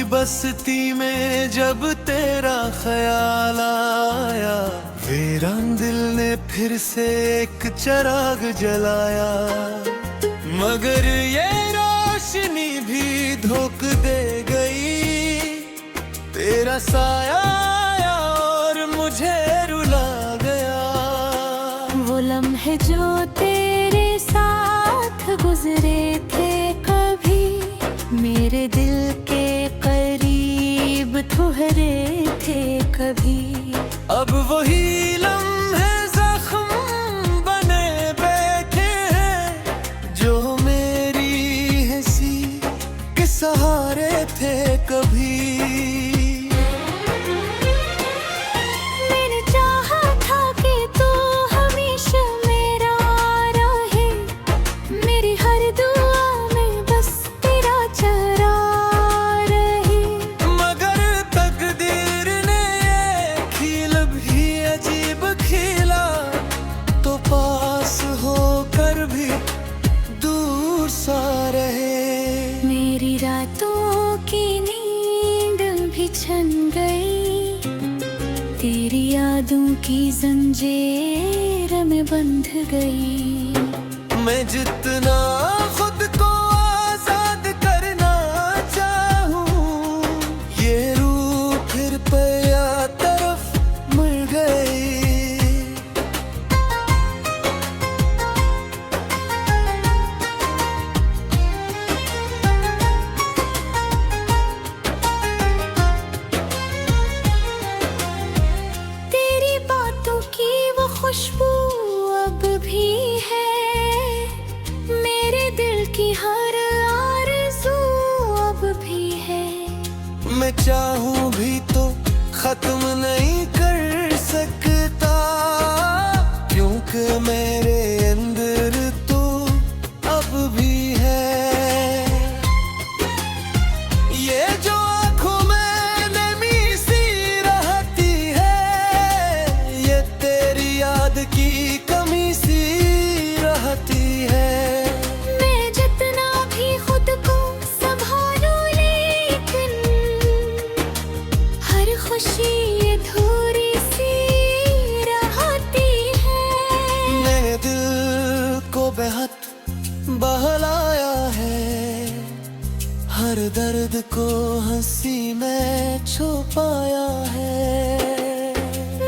बस्ती में जब तेरा ख्याल आया, वीरान दिल ने फिर से एक चिराग जलाया। मगर ये रोशनी भी धोख दे गई, तेरा साया आया और मुझे रुला गया। वो लम्हे जो तेरे साथ गुजरे थे कभी, मेरे दिल के करीब ठहरे थे कभी। अब वही लम्हे जख्म बने बैठे हैं, जो मेरी हंसी के सहारे थे कभी। मैंने चाहा था कि तू हमेशा मेरा रहे, मेरी हर दुआ में बस तेरा चेहरा रहे। मगर तकदीर ने ये खील भी अजीब खीला, तो पास होकर भी दूर सा रहे। मेरी रातों की नींद भी छन गई, तेरी यादों की जंजीर में बंध गई। मैं जितना खुद को आजाद करना चाहूं, ये रूह फिर पया तरफ मर गई। तेरी बातों की वो खुशबू अब भी है, मेरे दिल की हर आरज़ू अब भी है। मैं चाहूं भी तो खत्म नहीं कर सकता, क्योंकि मेरे अंदर तो अब भी है। ये जो आँखों में नमी सी रहती है, ये तेरी याद की कमी सी रहती है। मैं जितना भी खुद को संभालूं, लेकिन हर खुशी अधूरी सी रहती है। मैंने दिल को बेहद बहलाया है, हर दर्द को हंसी में छुपाया है।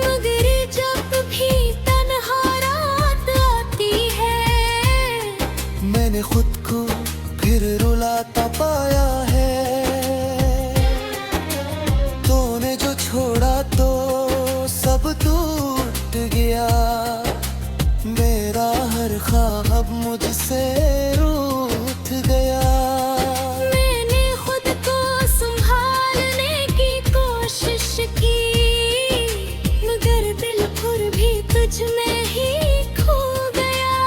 मगर जब भी तन्हा रात आती है, मैंने खुद को फिर रुलाता पाया है। तूने जो छोड़ा तो सब टूट गया, मेरा हर ख्वाब मुझसे रूठ गया। मैंने खुद को संभालने की कोशिश की, मगर दिल फिर भी तुझ में ही खो गया।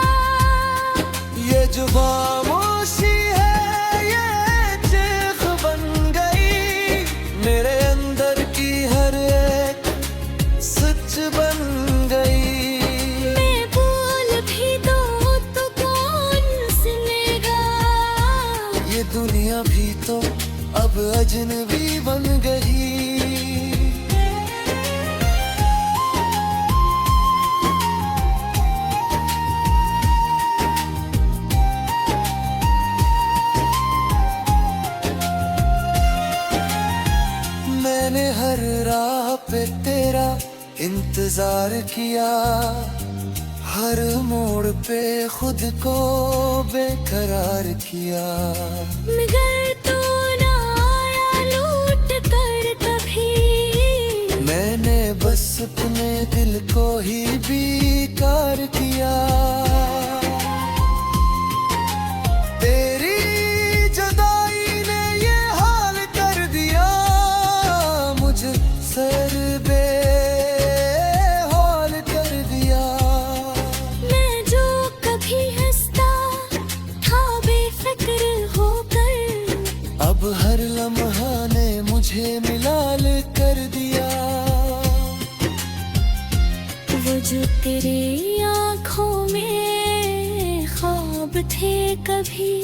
ये जो खामोशी है ये चीख बन गई, मेरे अंदर की हर एक सच बन गई। मैं बोल भी दूं तो कौन सुनेगा, ये दुनिया भी तो अब अजनबी बन गई। मैंने हर राह पे तेरा इंतजार किया, हर मोड़ पे खुद को बेकरार किया। मगर तू ना आया लूट कर कभी, मैंने बस अपने दिल को ही बेकार किया। तेरी जुदाई ने ये हाल कर दिया, मुझे सर बेहाल कर दिया। मैं जो कभी हंसता था बेफिक्र होकर, अब हर लम्हा ने मुझे मिलाल कर दिया। वो जो तेरे आँखों में ख्वाब थे कभी,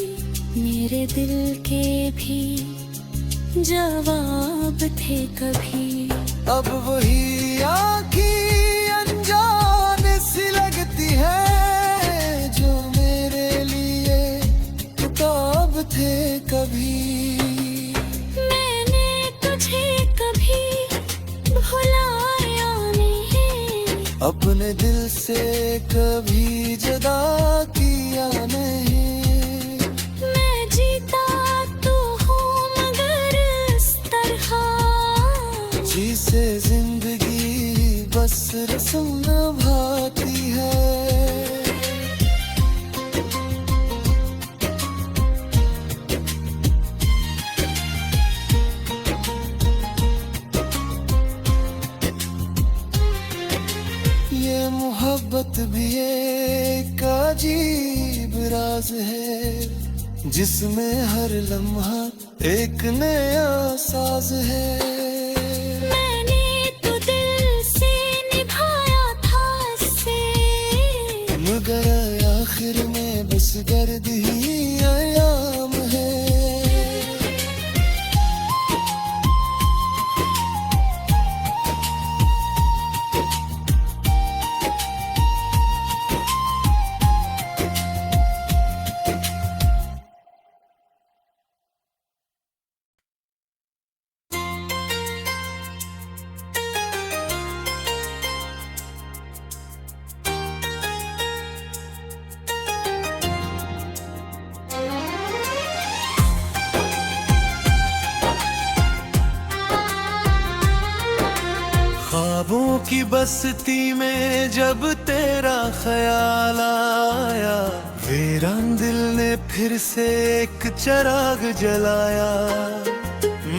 मेरे दिल के भी जवाब थे कभी। अब वही आँखें अनजाने सी लगती है जो मेरे लिए किताब थे कभी। मैंने तुझे कभी भुलाया नहीं, अपने दिल से कभी जुदा किया नहीं। मैं जीता तो हूँ मगर इस तरह, जिसे जिंदगी बस रस्म निभाती है। ये मोहब्बत भी एक अजीब राज है जिसमें हर लम्हा एक नया साज है। मैंने तो दिल से निभाया था इसे, मगर आखिर में बस गर्द ही आयाम है। ख्वाबों की बस्ती में जब तेरा ख्याल आया, वीरान दिल ने फिर से एक चिराग जलाया।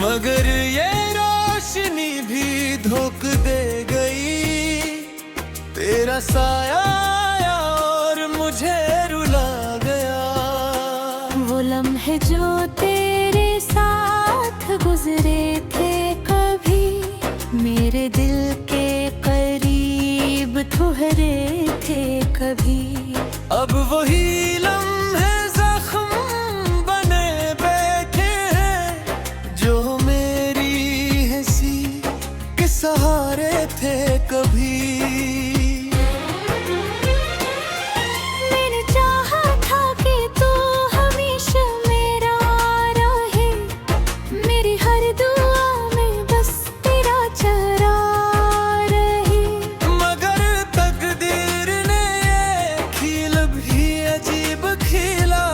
मगर ये रोशनी भी धोख दे गई, तेरा साया आया और मुझे रुला गया। वो लम्हे जो तेरे साथ गुजरे थे कभी, मेरे दिल के करीब ठहरे थे कभी। अब वही लम्हे जख्म बने बैठे हैं जो मेरी हंसी के सहारे थे कभी। मैंने चाहा था कि तू हमेशा मेरा रहे, मेरी हर दुआ में बस तेरा चेहरा रहे। मगर तकदीर ने ये खिल भी अजीब खिला,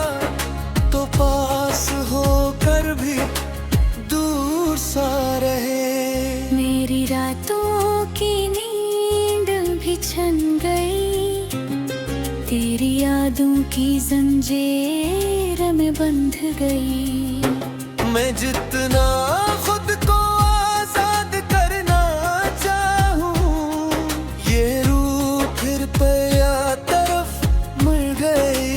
तो पास होकर भी दूर सा रहे। मेरी रातों की नींद भी छन गई, तेरी यादों की जंजीर में बंध गई। मैं जितना खुद को आजाद करना चाहूं, ये रूह फिर पया तरफ मुड़ गई।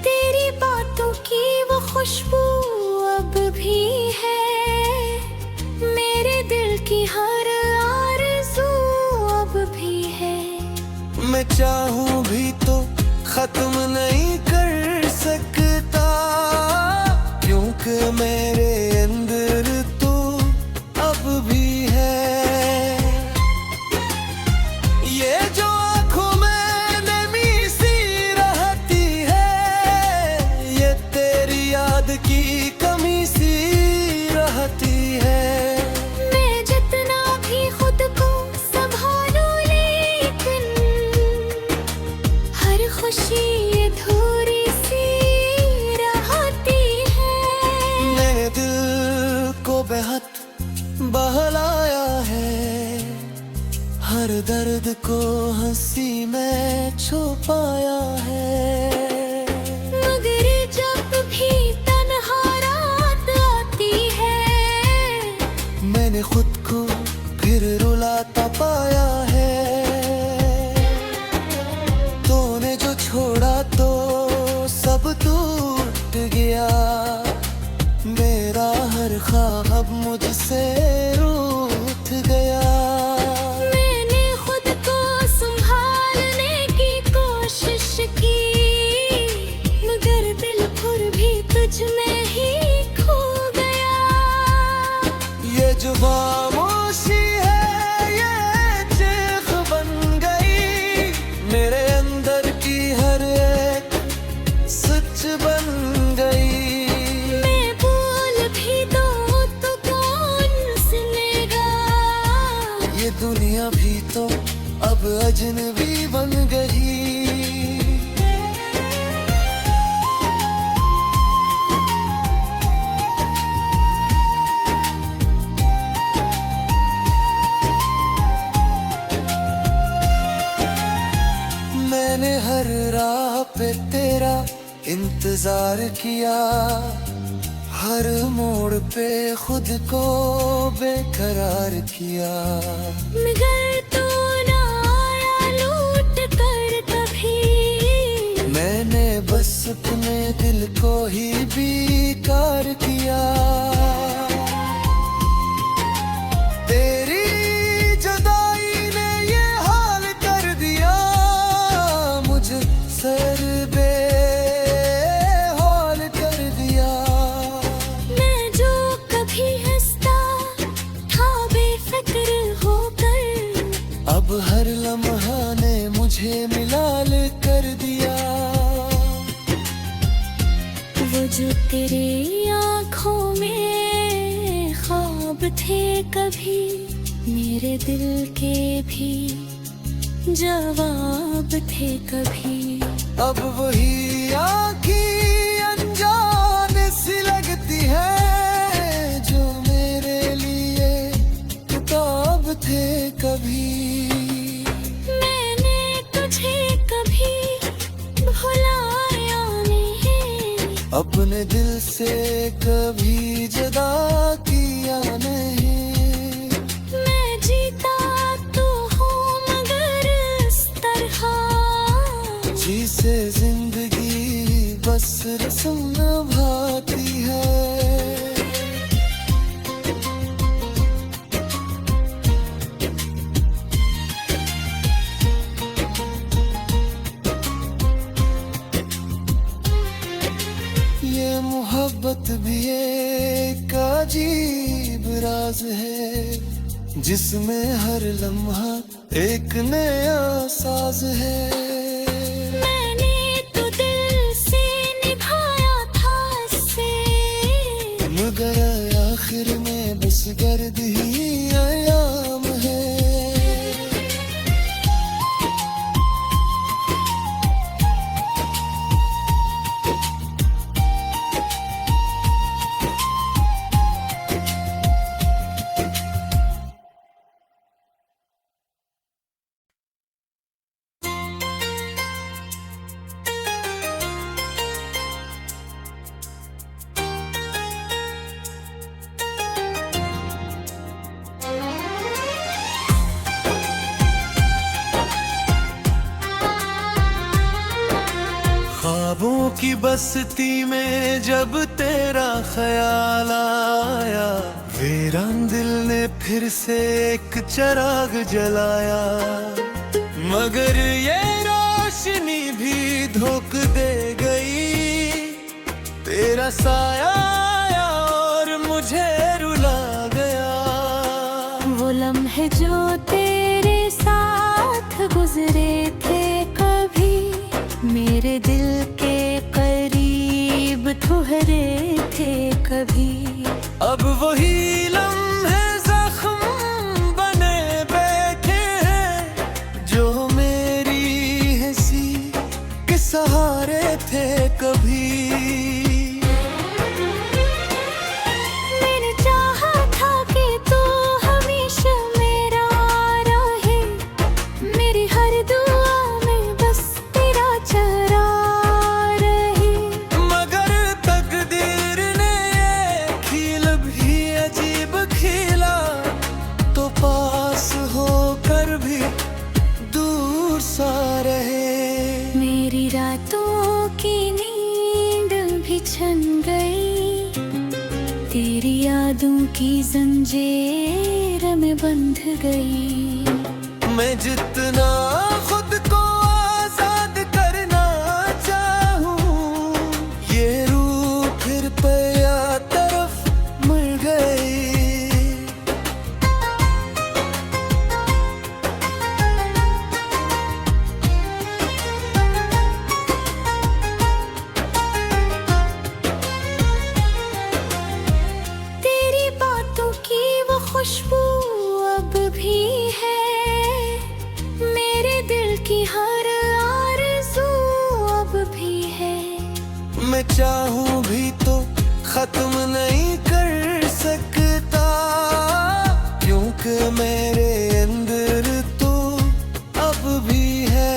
तेरी बातों की वो खुशबू अब भी है, मेरे दिल की हर आरज़ू अब भी है। मैं चाहूं भी तो खत्म नहीं कर सकता, क्योंकि मेरे अंदर तो अब भी है। ये जो आँखों में नमी सी रहती है, ये तेरी याद की कमी सी रहती है। मैं जितना भी खुद को संभालूं लेकिन हर खुशी अधूरी सी रहती है। मेरे दिल को बेहद बहलाया है, हर दर्द को हंसी में छुपाया है। मगर जब भी तन्हा रात आती है, मैंने खुद को फिर रुलाता पाया है। तूने जो छोड़ा तो सब टूट गया, मेरा हर ख्वाब मुझसे रूठ तुझ में ही खो गया। ये जो खामोशी है ये चीख बन गई, मेरे अंदर की हर एक सच बन गई। मैं बोल भी दूं तो कौन सुनेगा, ये दुनिया भी तो अब अजनबी बन गई। मैंने हर राह पे तेरा इंतजार किया, हर मोड़ पे खुद को बेकरार किया। मगर तू ना आया लूट कर कभी, मैंने बस अपने दिल को ही बेकार किया। तेरी जुदाई ने ये हाल कर दिया, मुझे सर बेहाल कर दिया। मैं जो कभी हंसता था बेफिक्र होकर, अब हर लम्हा ने मुझे मिलाल कर दिया। वो जो तेरे आँखों में ख्वाब थे कभी, मेरे दिल के भी जवाब थे कभी। अब वही आँखें अनजान सी लगती है, जो मेरे लिए किताब थे कभी। मैंने तुझे कभी भुलाया नहीं, अपने दिल से कभी जुदा किया नहीं। मैं जीता तो हूँ मगर इस तरह, जिसे जिंदगी बस रस्म निभाती है। ये मोहब्बत भी एक अजीब राज है, जिसमें हर लम्हा एक नया साज है। मैंने तो दिल से निभाया था इससे, मगर आखिर में बस गर्द ही आयाम है। ख्वाबों की बस्ती में जब तेरा ख्याल आया, वीरान दिल ने फिर से एक चिराग जलाया। मगर ये रोशनी भी धोख दे गई, तेरा साया आया और मुझे रुला गया। वो लम्हे जो तेरे साथ गुजरे थे कभी, मेरे दिल के करीब ठुहरे थे कभी। अब वही लम्हे जख्म बने बैठे हैं, जो मेरी हंसी के सहारे थे कभी। मैंने चाहा था कि तू हमेशा मेरा रहे, मेरी हर दुआ में बस तेरा चेहरा रहे। मगर तकदीर ने ये खील भी अजीब खीला, तो पास होकर भी दूर सा रहे। मेरी रातों की नींद भी छन गई, तेरी यादों की जंजीर में बंध गई। मैं जितना खुद को आजाद करना चाहूं, ये रूह फिर खुशबू अब भी है, मेरे दिल की हर आरज़ू अब भी है। मैं चाहूं भी तो खत्म नहीं कर सकता, क्योंकि मेरे अंदर तू अब भी है।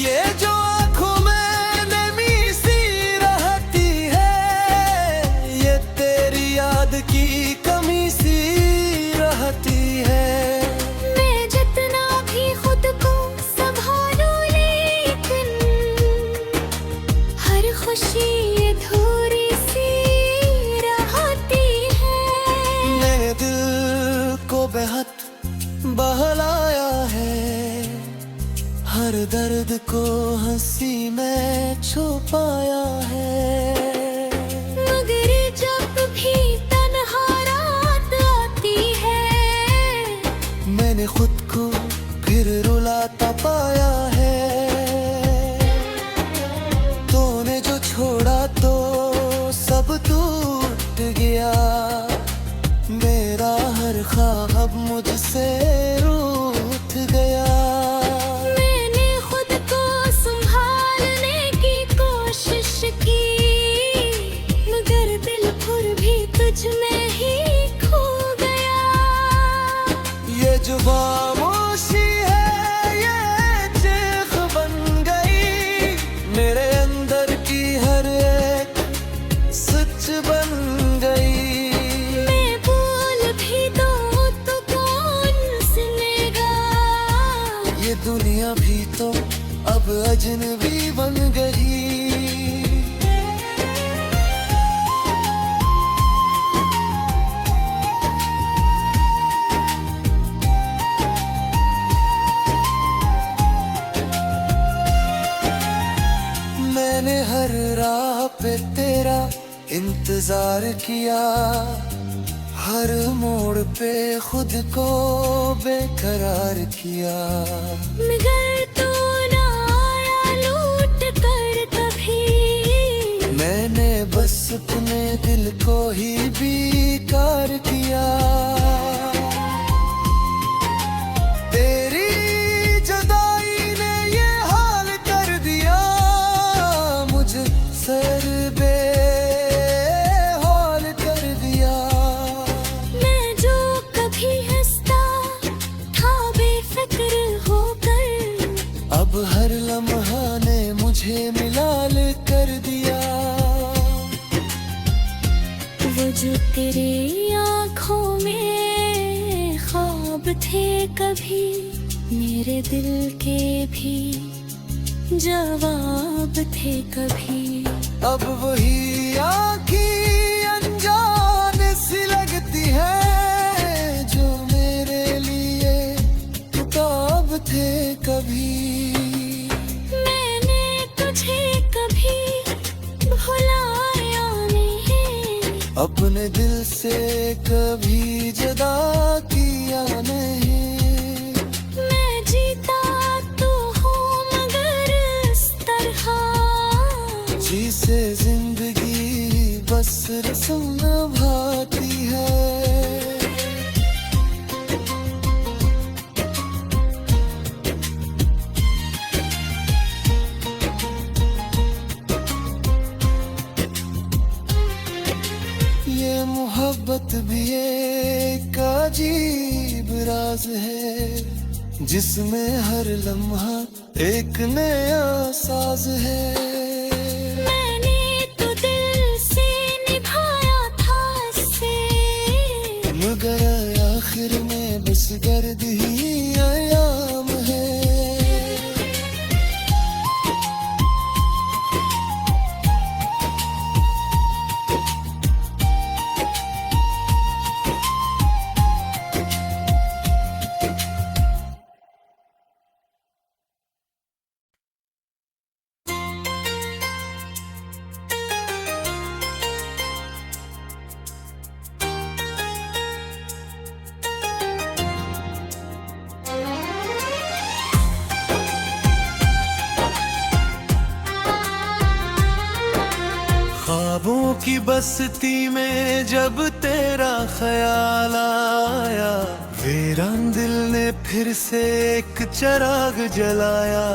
ये जो आंखों में नमी सी रहती है, ये तेरी याद की कमी सी रहती है। मैं जितना भी खुद को संभालूं, लेकिन हर खुशी अधूरी सी रहती है। मेरे दिल को बेहद बहलाया है, हर दर्द को हंसी में छुपाया है। मगर जब भी तन्हा रात आती है, मैंने खुद को फिर रुलाता पाया है। तूने जो छोड़ा तो सब टूट गया, मेरा हर ख्वाब मुझसे रूठ गया। मैंने खुद को संभालने की कोशिश की, मगर दिल फिर भी तुझ में ही खो गया। ये जो खामोशी है ये चीख बन गई, मेरे अंदर की हर एक सच बन गई। मैं बोल भी दूं तो कौन सुनेगा, ये दुनिया भी तो अब अजनबी बन गई। मैंने हर राह पे तेरा इंतजार किया, हर मोड़ पे खुद को बेकरार किया। मगर तू ना आया लूट कर कभी, मैंने बस अपने दिल को ही बेकार किया। तेरी जुदाई ने ये हाल कर दिया, मुझे सर बेहाल कर दिया। मैं जो कभी हंसता था बेफिक्र होकर, अब हर लम्हा ने मुझे मिलाल कर दिया। वो जो तेरे आँखों में ख्वाब थे कभी, मेरे दिल के भी जवाब थे कभी। अब वही आँखें अनजान सी लगती है, जो मेरे लिए किताब थे कभी। मैंने तुझे कभी भुलाया नहीं, अपने दिल से कभी जुदा किया नहीं। मैं जीता तो हूँ मगर इस तरह, जिसे जिंदगी बस रस्म निभाती है। ये मोहब्बत भी एक अजीब राज है, जिसमें हर लम्हा एक नया साज है। मैंने तो दिल से निभाया था इसे, मगर आखिर में बस गर्द ही आयाम है। ख्वाबों की बस्ती में जब तेरा ख्याल आया, वीरान दिल ने फिर से एक चिराग जलाया।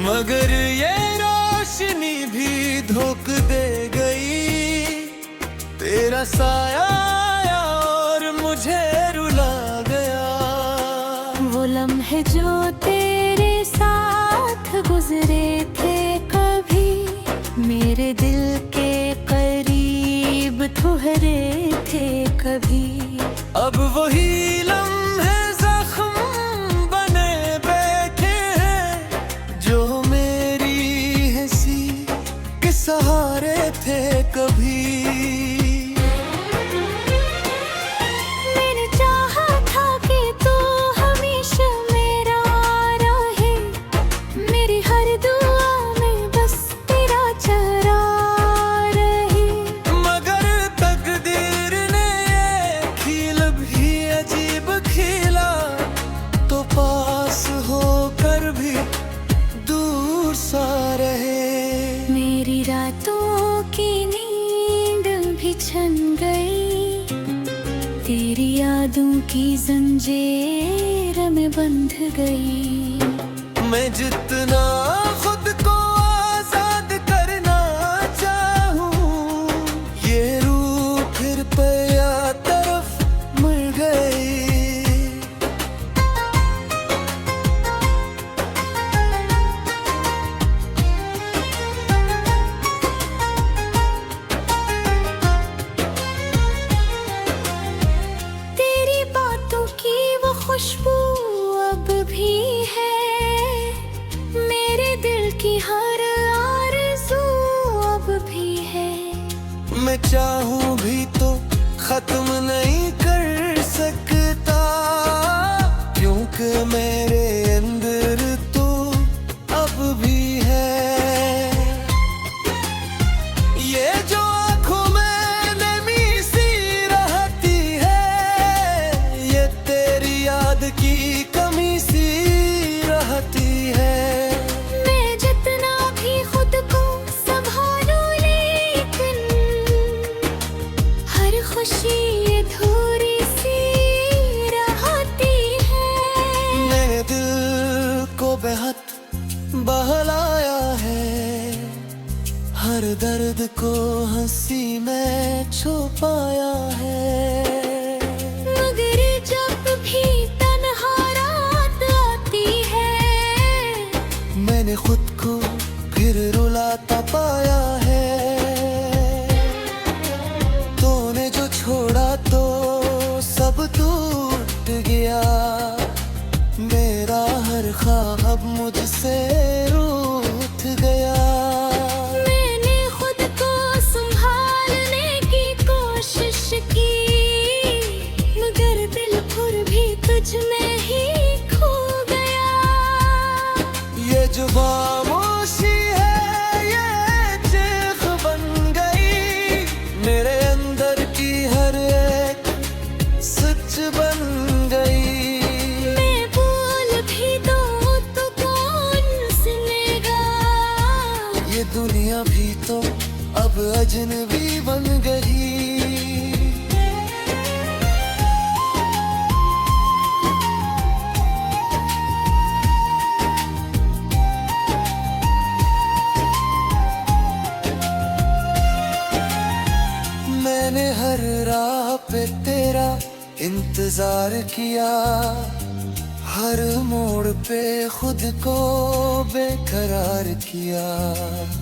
मगर ये रोशनी भी धोख दे गई, तेरा साया आया और मुझे रुला गया। वो लम्हे जो तेरे साथ गुजरे थे कभी, मेरे दिल के करीब ठहरे थे कभी। अब वही लम्हे जख्म बने बैठे हैं, जो मेरी हंसी के सहारे थे कभी। मैंने चाहा था कि तू हमेशा मेरा रहे, मेरी हर दुआ में बस तेरा चेहरा रहे। मगर तकदीर ने ये खील भी अजीब खीला, तो पास होकर भी दूर सा रहे। मेरी रातों की नींद भी छन गई, तेरी यादों की जंजीर में बंध गई। मैं जितना खुद को आजाद करना चाहूं, ये रूह फिर पया तरफ मर गई। तेरी बातों की वो खुशबू अब भी है, मेरे दिल की हर आरज़ू अब भी है। मैं चाहूं भी तो खत्म नहीं कर सकता, क्योंकि मेरे अंदर तो अब भी है। ये जो आँखों में नमी सी रहती है, ये तेरी याद की कमी सी रहती है। मैं जितना भी खुद को संभालूं, लेकिन हर खुशी अधूरी सी रहती है। मेरे दिल को बेहद बहलाया है, हर दर्द को हंसी में छुपाया है। मगर जब भी तन्हा रात आती है, मैंने खुद को फिर रुलाता पाया है। तूने जो छोड़ा तो सब टूट गया, मेरा हर ख्वाब मुझसे रूठ गया। मैंने खुद को संभालने की कोशिश की, मगर दिल फिर भी तुझ में ही खो गया। ये जो खामोशी है ये चीख बन गई, मेरे अंदर की हर एक सच बन गई। मैं बोल भी दूं तो कौन सुनेगा, ये दुनिया भी तो अब अजनबी बन गई। मैंने हर राह पे तेरा इंतजार किया, हर मोड़ पे खुद को बेकरार किया।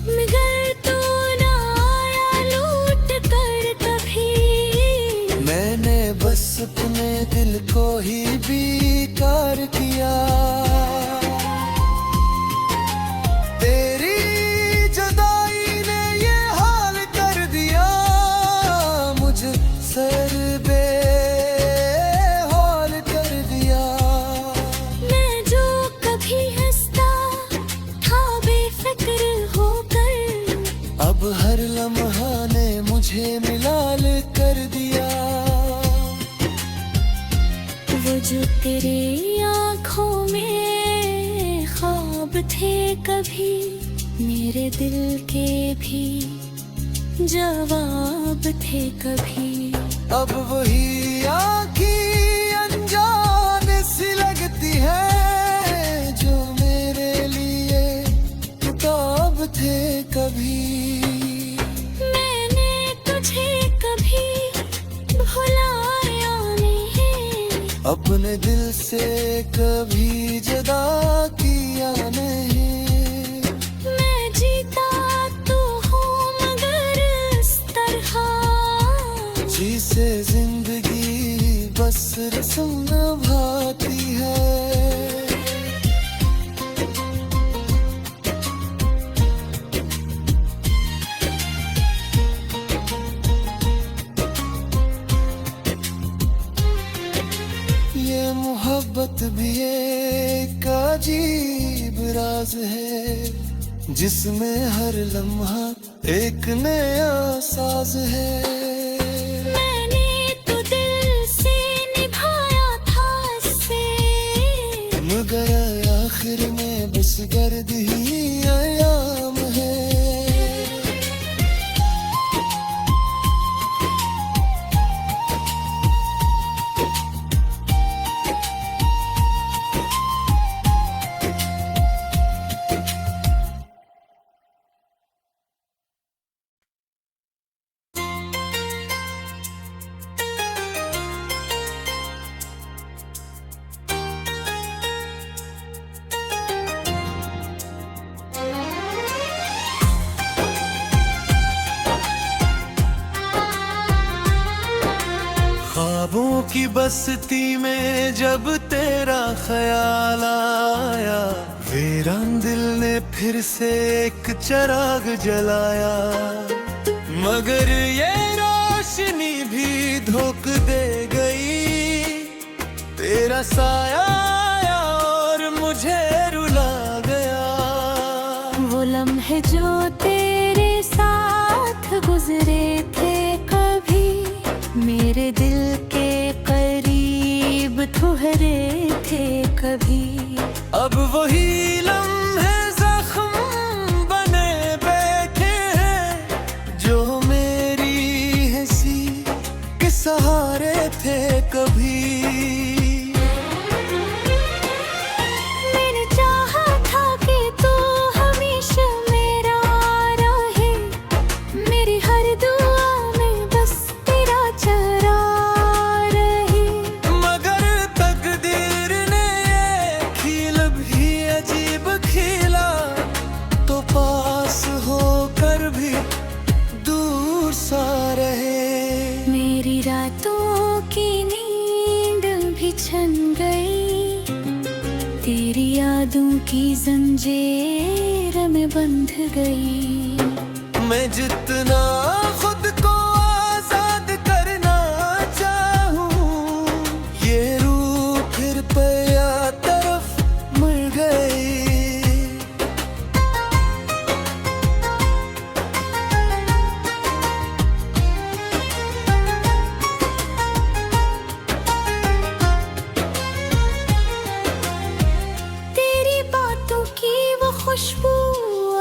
मगर तू ना आया लूट कर कभी, मैंने बस अपने दिल को ही बेकार किया। तेरी जुदाई ने ये हाल कर दिया, मुझ सर बेहाल कर दिया। मैं जो कभी हंसता था बेफिक्र होकर, अब हर लम्हा ने मुझे मिलाल कर दिया। वो जो तेरे आँखों में ख्वाब थे कभी, मेरे दिल के भी जवाब थे कभी। अब वही आँखें अनजान सी लगती है जो मेरे लिए किताब थे कभी। मैंने तुझे कभी भुलाया नहीं, अपने दिल से कभी जुदा किया नहीं। मैं जीता तो हूँ मगर इस तरह, जिसे जिंदगी बस रस्म निभाती है। ये मोहब्बत भी एक अजीब राज है जिसमें हर लम्हा एक नया साज है। मैंने तो दिल से निभाया था इसे, मगर आखिर में बस गर्द ही आयाम है। ख्वाबों की बस्ती में जब तेरा ख्याल आया, वीरान दिल ने फिर से एक चिराग जलाया। मगर ये रोशनी भी धोख दे गई, तेरा साया आया और मुझे रुला गया। वो लम्हे जो तेरे साथ गुजरे थे कभी, मेरे दिल के करीब ठहरे थे कभी। अब वही लम्हे जख्म बने बैठे हैं जो मेरी हंसी के सहारे थे कभी। मैंने चाहा था कि तू हमेशा मेरा रहे, मेरी हर दुआ में बस तेरा चेहरा रहे। मगर तकदीर ने ये खिल भी अजीब खिला, तो पास होकर भी दूर सा रहे। मेरी रातों की नींद भी छन गई, तेरी यादों की जंजीर में बंध गई। मैं जितना खुद को आजाद करना चाहूं, ये रूह फिर पया तरफ मर गई। तेरी बातों की वो खुशबू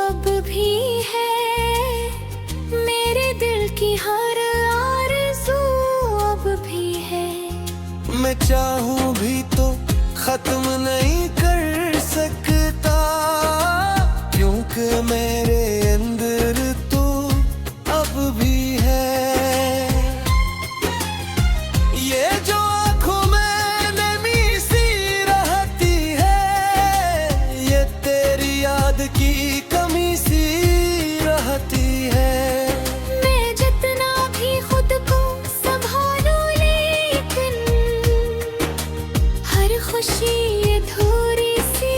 अब भी है, मेरे दिल की हर आरज़ू अब भी है। मैं चाहूं भी तो खत्म नहीं कर सकता, क्योंकि मेरे अंदर तो अब भी है। ये जो आँखों में नमी सी रहती है, ये तेरी याद की कमी सी रहती है। मैं जितना भी खुद को संभालूं लेकिन हर खुशी अधूरी सी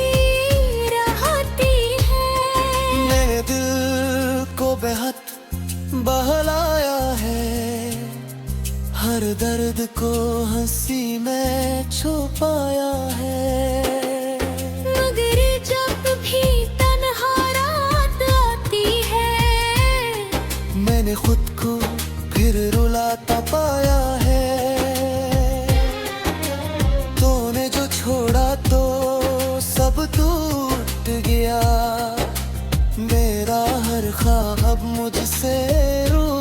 रहती है। मेरे दिल को बेहद बहलाया है, हर दर्द को हंसी में छुपाया है। मगर जब भी तन्हा रात आती है, मैंने खुद को फिर रुलाता पाया है। तूने जो छोड़ा तो सब टूट गया, मेरा हर ख्वाब मुझसे रूठ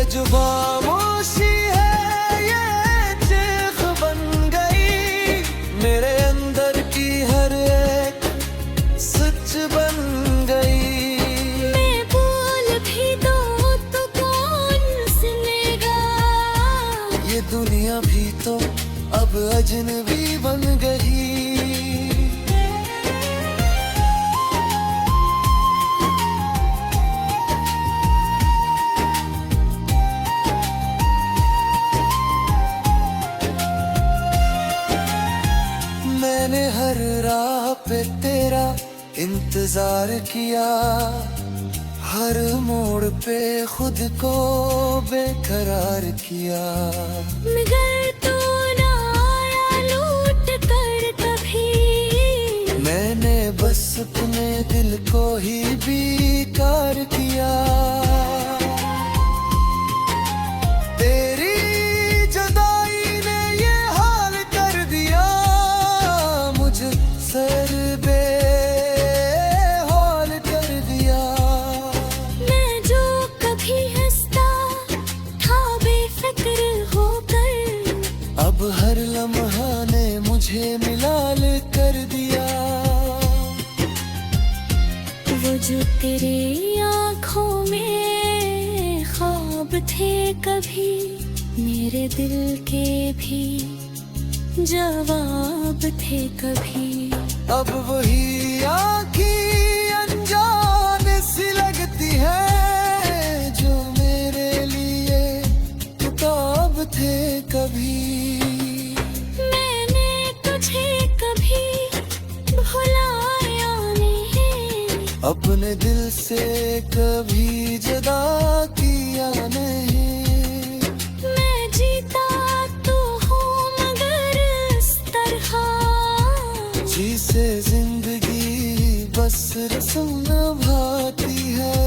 जो खामोशी है ये चीख बन गई, मेरे अंदर की हर एक सच बन गई। मैं बोल भी दूं तो कौन सुनेगा, ये दुनिया भी तो अब अजनबी बन गई। मैंने हर राह पे तेरा इंतजार किया, हर मोड़ पे खुद को बेकरार किया। मगर तू ना आया लूट कर कभी, मैंने बस अपने दिल को ही बेकार किया। तेरी जुदाई ने ये हाल कर दिया, मुझ सर बेहाल कर दिया। मैं जो कभी हंसता था बेफिक्र होकर, अब हर लम्हा ने मुझे मिलाल कर दिया। वो जो तेरे आँखों में ख्वाब थे कभी, मेरे दिल के भी जवाब थे कभी। अब वही आँखें अनजान सी लगती है, जो मेरे लिए किताब थे कभी। मैंने तुझे कभी भुलाया नहीं, अपने दिल से कभी जुदा किया नहीं। मैं जीता तो हूँ मगर इस तरह, जिसे जिंदगी बस रस्म निभाती है।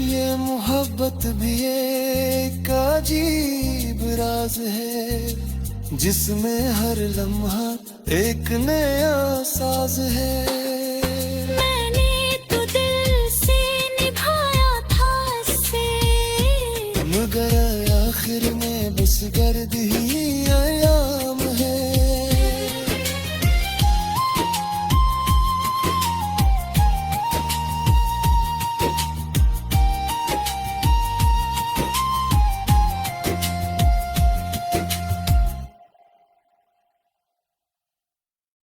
ये मोहब्बत भी एक अजीब राज है, जिसमें हर लम्हा एक नया साज है। मैंने तो दिल से निभाया था इससे, मगर आखिर में बस गर्द ही